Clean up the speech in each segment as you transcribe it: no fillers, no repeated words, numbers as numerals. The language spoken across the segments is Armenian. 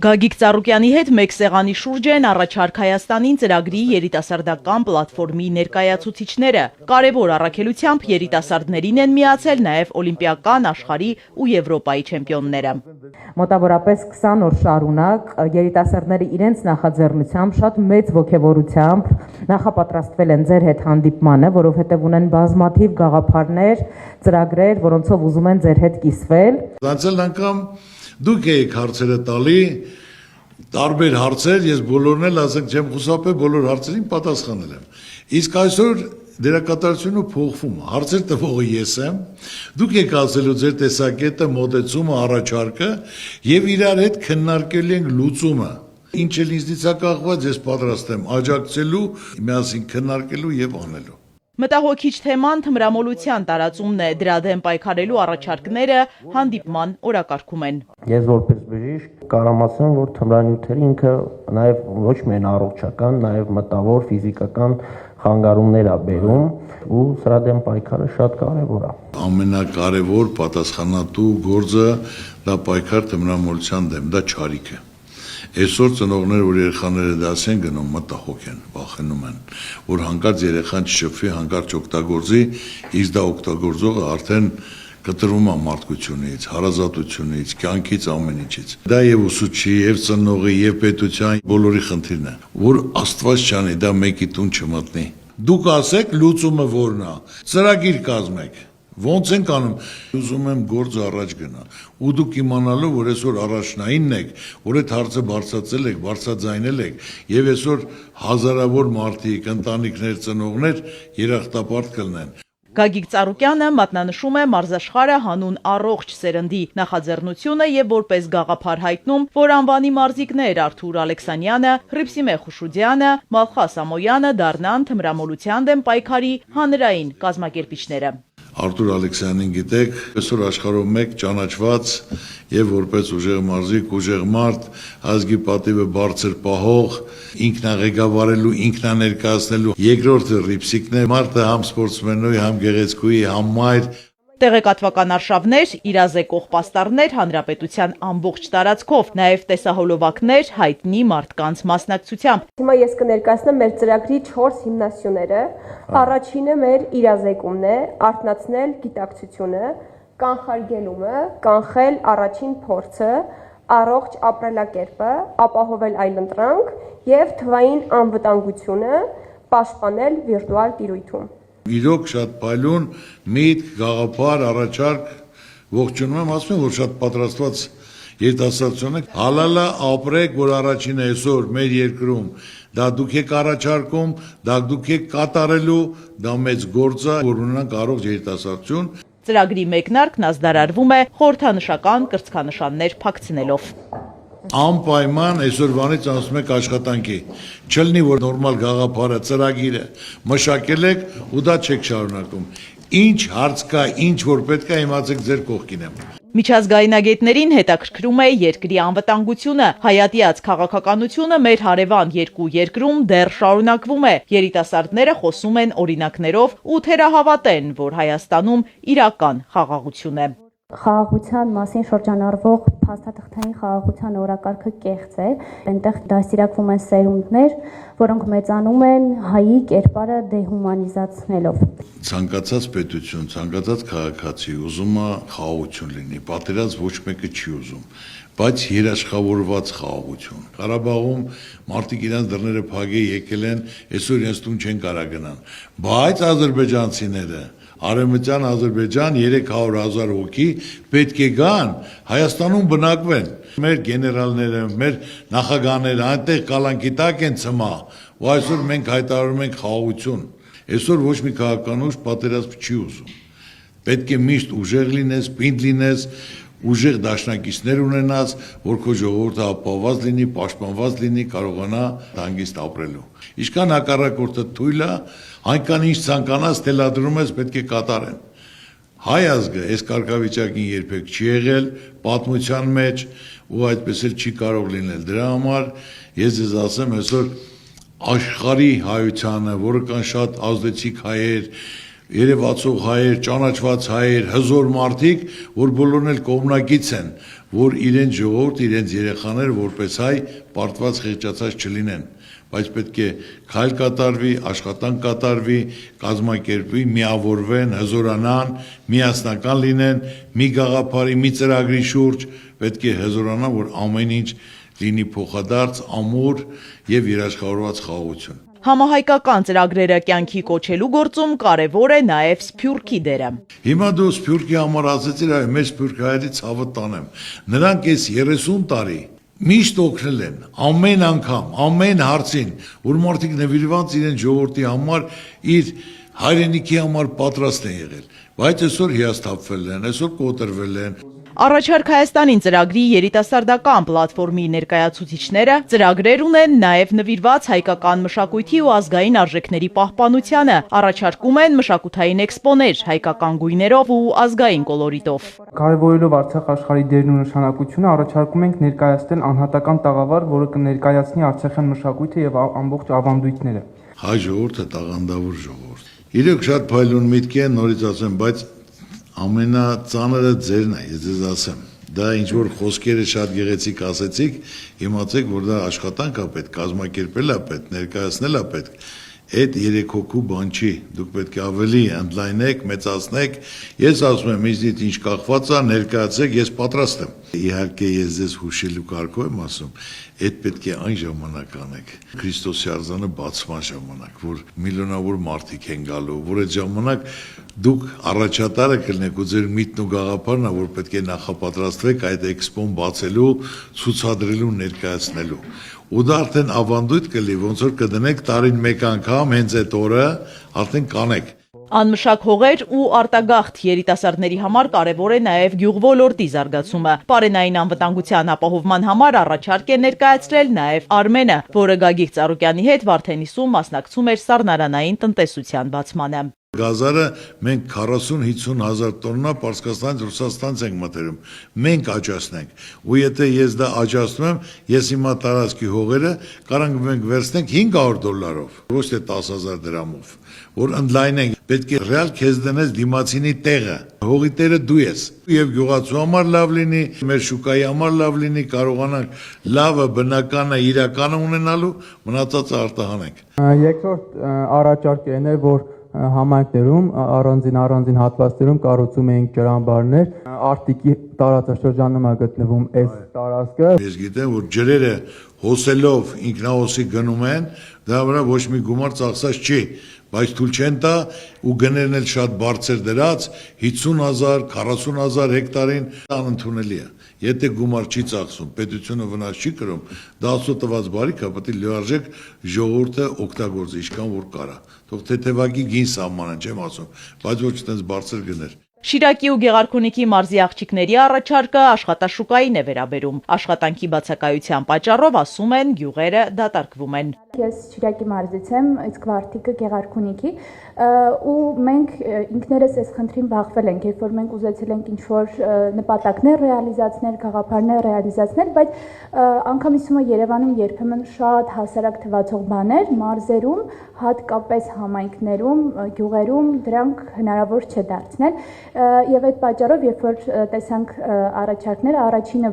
Գագիկ Ծառուկյանի հետ մեկ սեղանի շուրջ են առաջարկ Հայաստանին ծրագրի երիտասարդական պլատֆորմի ներկայացուցիչները։ Կարևոր առաքելությամբ երիտասարդներին են միացել նաև օլիմպիական, աշխարհի ու Եվրոպայի չեմպիոնները։ Մոտավորապես 20 օր շարունակ երիտասարդները իրենց նախաձեռնությամբ շատ մեծ ոգևորությամբ նախապատրաստվել են ձեր հետ հանդիպմանը, որովհետև ունեն բազմաթիվ գաղափարներ, ծրագրեր, որոնցով ուզում են ձեր հետ կիսվել։ Անցյալ անգամ դուք եք հարցերը տալի, տարբեր հարցեր, ես բոլորն էլ ասենք չեմ խուսափել, բոլոր հարցերին պատասխանել եմ։ Իսկ այսօր դերակատարությունը փոխվում է, հարցեր տվողը ես եմ, դուք եք ասելու ձեր տեսակետը, մոտեցումը, առաջարկը եւ իրար հետ քննարկելու ենք լուծումը։ Ինչ էլ ինձնից է կախված, ես պատրաստ եմ աջակցելու, միասին քննարկելու եւ անելու։ Մտահոգիչ թեման թմրամոլության տարածումն է, դրա դեմ պայքարելու առաջարկները հանդիպման օրակարգում են։ Ես որպես բժիշկ կարամ ասեմ, որ թմրանյութերը ինքը նաև ոչ միայն առողջական, նաև մտավոր, ֆիզիկական խանգարումներ է բերում ու սրա դեմ պայքարը շատ կարևոր է։ Ամենակարևոր պատասխանատու գործը դա պայքար թմրամոլության դեմ, դա չարիք է։ Այսօր ծնողները, որ երեխաները դաս են գնում, մտահոգ են, վախենում են, որ հանկարծ երեխան չշփվի, հանկարծ օգտագործի, իսկ դա օգտագործողը արդեն կտրվում է մարդկությունից, հարազատությունից, կյանքից, ամեն ինչից։ Դա եւ ուսուցչի, եւ ծնողի, եւ պետության բոլորի խնդիրն է, որ Աստված չանի, դա մեկի տուն չմտնի։ Դուք ասեք լուծումը որն է, ծրագիր կազմեք։ Ոնց ենք անում, ուզում եմ գործը առաջ գնա, ու դուք իմանալու, որ այսօր առաջնայինն եք, որ այդ հարցը բարձրացել եք, բարձրաձայնել եք, եւ այսօր հազարավոր մարդիկ, ընտանիքներ, ծնողներ երախտապարտ կլինեն։ Գագիկ Ծառուկյանը մատնանշում է մարզաշխարհը հանուն առողջ սերնդի նախաձեռնությունը եւ որպես գաղափար հայտնում, որ անվանի մարզիկներ Արթուր Ալեքսանյանը, Հռիփսիմե Խուշուդյանը, Մալխա Սամոյանը դառնան թմրամոլության դեմ պայքարի հանրային կազմակերպիչները։ Արթուր Ալեքսյանին գիտեք, այսօր աշխարհում մեկ ճանաչված եւ որպես ուժեղ մարզիկ, ուժեղ մարդ, ազգի պատիվը բարձր պահող, ինքնաղեկավարելու, ինքնաներկայացնելու երկրորդը Հռիփսիկն է, մարդը համ սպորտսմենուի, համ գեղեցկուի, համ մայր։ Տեղեկատվական արշավներ, իրազեկող պաստառներ հանրապետության ամբողջ տարածքով, նաև տեսահոլովակներ հայտնի մարդկանց մասնակցությամբ։ Հիմա ես կներկայացնեմ մեր ծրագրի 4 հիմնասյուները։ Առաջինը մեր իրազեկումն է, արթնացնել գիտակցությունը, կանխարգելումը, կանխել առաջին փորձը, առողջ ապրելակերպը, ապահովել այլընտրանք եւ թվային անվտանգությունը, պաշտպանել վիրտուալ տիրույթում։ Իրոք շատ փայլուն միտք, գաղափար, առաջարկ, ողջունում եմ, ասում եմ, որ շատ պատրաստված երիտասարդություն եք, հալալա ապրեք, որ առաջինը այսօր մեր երկրում դա դուք եք առաջարկում, դա դուք եք կատարելու, դա մեծ գործ է, որ ունենանք առողջ երիտասարդություն։ Ծրագրի մեկնարկն ազդարարվում է խորհրդանշական կրծքանշաններ փակցնելով։ Անպայման այսօրվանից անցնում եք աշխատանքի, չլինի, որ նորմալ գաղափարը, ծրագիրը մշակել եք ու դա չեք շարունակում։ Ինչ հարց կա, ինչ որ պետք է իմացեք ձեր կողքին եմ։ Միջազգայնագետներին հետաքրքրում է երկրի անվտանգությունը, հայատյաց քաղաքականությունը մեր հարևան երկու երկրում դեռ շարունակվում է, երիտասարդները խոսում են օրինակներով ու թերահավատեն, որ Հայաստանում իրական խաղաղություն է։ Խաղաղության մասին շրջանառվող փաստաթղթային խաղաղության օրակարգը կեղծ է, այնտեղ դաստիարակվում են սերունդներ, որոնք մեծանում են հայի կերպարը դեհումանիզացնելով։ Ցանկացած պետություն, ցանկացած քաղաքացի ուզում է խաղաղություն լինի, պատերազմ ոչ մեկը չի ուզում, բայց երաշխավորված խաղաղություն։ Ղարաբաղում մարդիկ իրենց դռները փակե եկել են, այսօր իրենց տուն չեն կարող գնան, բայց ադրբեջանցիները Արևմտյան Ադրբեջան 300,000 հոգի պետք է գան Հայաստանում բնակվեն։ Մեր գեներալները, մեր նախագահները այնտեղ կալանքի տակ են ցմա, ու այսօր մենք հայտարարում ենք խաղաղություն։ Այսօր ոչ մի քաղաքական ուժ պատերազմ չի ուզում։ Պետք է միշտ ուժեղ լինես, պինդ լինես, ուժեղ դաշնակիցներ ունենաս, որ քո ժողովուրդը ապահովված լինի, պաշտպանված լինի, կարողանա հանգիստ ապրելու։ Ինչքան հակառակորդը թույլ է, այնքան ինչ ցանկանաս թելադրում ես պետք է կատարեն։ Հայ ազգը այս կարգավիճակին երբեք չի եղել պատմության մեջ ու այդպես էլ չի կարող լինել։ Դրա համար ես ձեզ ասեմ այսօր աշխարհի հայությանը, որը կան շատ ազդեցիկ հայեր, երևացող հայեր, ճանաչված հայեր, հզոր մարդիկ, որ բոլորն էլ կողմնակից են, որ իրենց ժողովուրդ, իրենց երեխաները որպես հայ պարտված խեղճացած չլինեն, բայց պետք է քայլ կատարվի, աշխատանք կատարվի, կազմակերպվի, միավորվեն, հզորանան, միասնական լինեն, մի գաղափարի, մի ծրագրի շուրջ, պետք է հզորանան, որ ամեն ինչ լինի փոխադարձ, ամուր եւ երաշխավորված խաղաղություն։ Համահայկական ծրագրերը կյանքի կոչելու գործում կարևոր է նաև Սփյուռքի դերը։ Հիմա դու Սփյուռքի համար ասեցիր, այ մեր սփյուռքահայերի ցավը տանեմ։ Նրանք այս 30 տարի միշտ օգնել են, ամեն անգամ, ամեն հարցին, որ մարդիկ նվիրված իրեն ժողովրդի համար, իր հայրենիքի համար պատրաստ են եղել, բայց այսօր հիասթափվել են, այսօր կոտրվել են։ Առաջարկ Հայաստանին ծրագրի երիտասարդական պլատֆորմի ներկայացուցիչները ծրագրեր ունեն նաև նվիրված հայկական մշակույթի ու ազգային արժեքների պահպանությանը, առաջարկում են մշակութային էքսպոներ հայկական գույներով ու ազգային կոլորիտով։ Կարևորելով Արցախ աշխարհի դերն ու նշանակությունը, առաջարկում ենք ներկայացնել անհատական տաղավար, որը կներկայացնի արցախյան մշակույթը եւ ամբողջ ավանդույթները։ Հայ ժողովուրդը տաղանդավոր ժողովուրդ։ Իրոք շատ փայլուն միտք է, նորից ասեմ, բայց ամենածանրը ձերն է, ես ձեզ ասեմ, դա ինչ-որ խոսքերը շատ գեղեցիկ ասեցիք, իմացեք, որ դա աշխատանք է պետք, կազմակերպել է պետք, ներկայացնել է պետք, այդ 3 հոգու բան չի, դուք պետք է ավելի ընդլայնեք, մեծացնեք, ես ասում եմ, ինձնից ինչ կախված է, ներկայացեք, ես պատրաստ եմ։ Իհարկե ես ձեզ հուշելու կարգով եմ ասում, այդ պետք է այն ժամանակ անեք, Քրիստոսի արձանը բացման ժամանակ, որ միլիոնավոր մարդիկ են գալու, որ այդ ժամանակ դուք առաջատարը կլինեք ու ձեր միտքն ու գաղափարն է, որ պետք է նախապատրաստվեք այդ էքսպոն բացելու, ցուցադրելու, ներկայացնելու։ Ու դա արդեն ավանդույթ կլի, ոնց որ կդնեք տարին մեկ անգամ հենց այդ օրը արդեն կանեք։ Անմշակ հողեր ու արտագաղթ երիտասարդների համար կարևոր է նաև գյուղոլորտի զարգացումը։ Պարենային անվտանգության ապահովման համար առաջարկ է ներկայացրել նաև Արմենը, որը Գագիկ Ծառուկյանի հետ Վարդենիսում մասնակցում էր սառնարանային տնտեսության բացմանը։ Գազարը մենք 40-50 հազար տոննա Պարսկաստանից Ռուսաստանից ենք մտերում, մենք աճացնենք, ու եթե ես դա աճացնում եմ, ես հիմա տարածքի հողերը կարանք մենք վերցնենք $500, ոչ թե 10,000 դրամով, որ ընդլայնենք, պետք է ռեալ քեզ դնես դիմացինի տեղը, հողի տերը դու ես, եւ գյուղացու համար լավ լինի, մեր շուկայի համար լավ լինի, կարողանանք լավը, բնականը, իրականը ունենալու, մնացածը արտահանենք։ Երկրորդ առաջարկն է, որ համայնքներում առանձին հատվածներում կառուցում էինք ջրամբարներ, Արտիկի տարածաշրջանում է գտնվում այս տարածքը։ Ես գիտեմ, որ ջրերը հոսելով ինքնահոսի գնում են, դա վրա ոչ մի գումար ծախսած չի, բայց թույլ չեն տա ու գներն էլ շատ բարձր դրած 50,000, 40,000 հեկտարին անընդունելի է։ Եթե գումար չի ծախսում, պետությունը վնաս չի կրում, դա Աստծո տված բարիք է, պետք է լիարժեք ժողովուրդը օգտագործի, ինչքան որ կարա։ Թող թեթևակի գին սահմանեն, չեմ ասում, բայց ոչ այդպես բարձր գներ։ Շիրակի ու Գեղարքունիքի մարզի աղջիկների առաջարկը աշխատաշուկային է վերաբերում։ Աշխատանքի բացակայության պատճառով, ասում են, գյուղերը դատարկվում են։ Ես Շիրակի մարզից եմ, իսկ Վարդիկը Գեղարքունիքի, ու մենք ինքներս այս խնդրին բախվել ենք, երբ որ մենք ուզեցել ենք ինչ-որ նպատակներ ռեալիզացնել, գաղափարներ ռեալիզացնել, բայց անգամիսումը Երևանում երբեմն շատ հասարակ թվացող բաներ, մարզերում, հատկապես համայնքներում, գյուղերում դրանք հնարավոր չէ դարձնել։ Եվ այդ պատճառով, երբ որ տեսանք առաջարկները, առաջինը,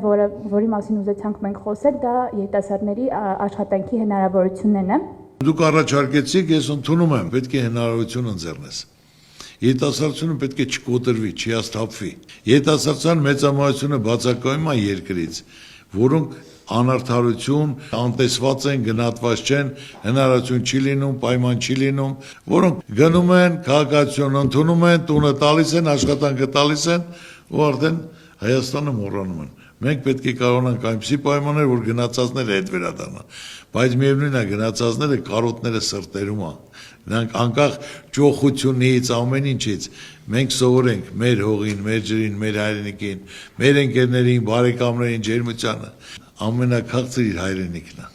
որի մասին ուզեցանք մենք խոսել, դա երիտասարդների աշխատանքի հնարավորությունն է։ Դուք առաջարկեցիք, ես ընդունում եմ, պետք է հնարավորություն ընձեռնես։ Երիտասարդությունը պետք է չկոտրվի, չհիասթափվի։ Երիտասարդության մեծամասնությունը բացակայում է երկրից, որոնք անարդարություն, անտեսված են, գնահատված չեն, հնարավորություն չի լինում, պայման չի լինում, որոնք գնում են, քաղաքացիություն ընդունում են, տունը տալիս են, աշխատանքը տալիս են, ու արդեն Հայաստանը մոռանում են։ Մենք պետք է կարողանանք այնպիսի պայմաններ, որ գնացածները հետ վերադառնան, բայց միևնույնն է, գնացածները կարոտները սրտերում է։ Նրանք անկախ ճոխությունից, ամեն ինչից, մենք սովորենք մեր հողին, մեր ջրին, մեր հայրենիքին, մեր ընկերներին, բարեկամներին, ջերմությանը, ամենաքաղցր իր հայրենիքն է։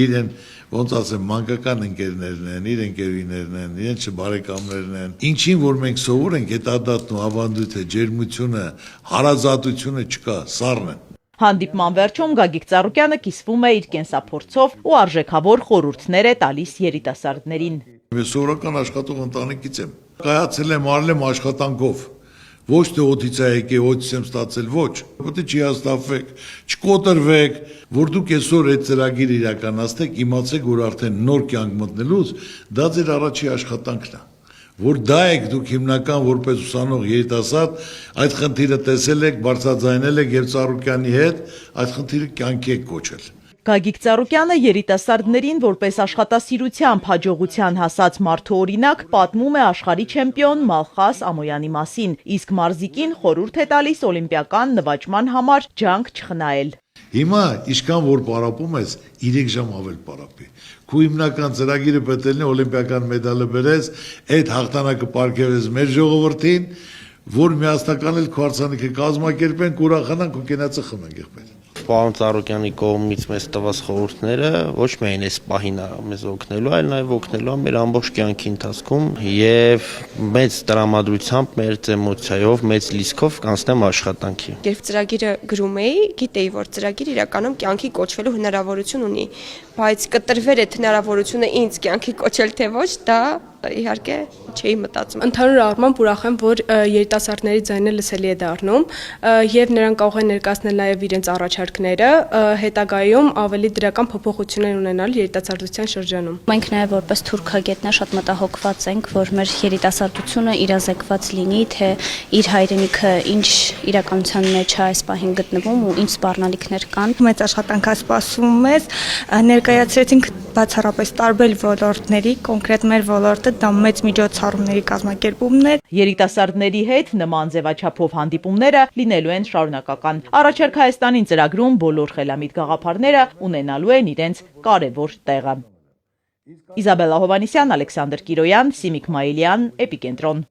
Իրեն ոնց ասեմ, մանկական ընկերներն են, իր ընկերուներն են, իրենց բարեկամներն են։ Ինչին որ մենք սովոր ենք, այդ ադատն ու ավանդույթը, ջերմությունը, հարազատությունը չկա, սառն են։ Հանդիպման վերջում Գագիկ Ծառուկյանը կիսվում է իր կենսափորձով ու արժեքավոր խորհուրդներ է տալիս երիտասարդներին։ Ես սովորական աշխատող ընտանիքից եմ։ Կայացել եմ, արել եմ աշխատանքով, Ոչ թե օդից է եկե, օդից եմ ստացել, ոչ։ Պետք է չհաստատվեք, չկոտրվեք, որ դուք այսօր այդ ծրագիրը իրականացնեք, իմացեք, որ արդեն նոր կյանք մտնելուց դա ձեր առաջի աշխատանքն է։ Որ դա եք դուք հիմնական որպես ուսանող երիտասարդ այդ խնդիրը տեսել եք, բարձրաձայնել եք եւ Ծառուկյանի հետ այդ խնդիրը կյանքի եք կոչել։ Գագիկ Ծառուկյանը երիտասարդներին որպես աշխատասիրությամբ հաջողության հասած մարդու օրինակ պատմում է աշխարհի չեմպիոն Մալխաս Ամոյանի մասին, իսկ մարզիկին խորհուրդ է տալիս օլիմպիական նվաճման համար ջանք չխնայել։ Հիմա իշքան որ պարապում ես 3 ժամ ավել պարապի։ Քու հիմնական ծրագիրը պետք է լինի օլիմպիական մեդալը բերես, այդ հաղթանակը պարգևես մեր ժողովրդին, որ միասնական էլ քո հարցանիքը կազմակերպենք, ուրախանանք ու կենացը խմենք եղբայր։ Պարոն Ծառուկյանի կողմից մեզ տված խորհուրդները ոչ միայն այս պահին մեզ օգնելու, այլ նաև օգնելու մեր ամբողջ կյանքի ընթացքում եւ մեծ տրամադրությամբ, մեր էմոցիայով, մեծ լիցքով կանցնեմ աշխատանքի։ Երբ ծրագիրը գրում էի, գիտեի, որ ծրագիրը իրականում կյանքի կոչվելու հնարավորություն ունի, բայց կտրվեր այդ հնարավորությունը ինձ կյանքի կոչել թե ոչ, դա իհարկե չէի մտածում։ Ընդհանուր առմամբ ուրախ եմ, որ երիտասարդների ձայնը լսելի է դառնում եւ նրանք կարող են ներկայացնել նաեւ իրենց առաջարկները, հետագայում ավելի դրական փոփոխություններ ունենալ երիտասարդության շրջանում։ Մենք նաեւ որպես թուրքագետներ շատ մտահոգված ենք, որ մեր երիտասարդությունը իրազեկված լինի, թե իր հայրենիքը ինչ իրականության մեջ է այս պահին գտնվում ու ինչ սպառնալիքներ կան։ Մեծ աշխատանք է սպասում մեզ, ներկայացրեցինք բացառապես տարբեր ոլորտների, կոնկրետ մեր ոլորտը դա մեծ միջոցառումների կազմակերպումն է։ Երիտասարդների հետ նման ձևաչափով հանդիպումները լինելու են շարունակական։ Առաջարկ Հայաստանին ծրագրում բոլոր խելամիտ գաղափարները ունենալու են իրենց կարևոր տեղը։ Իզաբելլա Հովանիսյան, Ալեքսանդր Կիրոյան, Սիմիկ Մայիլյան, Էպիկենտրոն։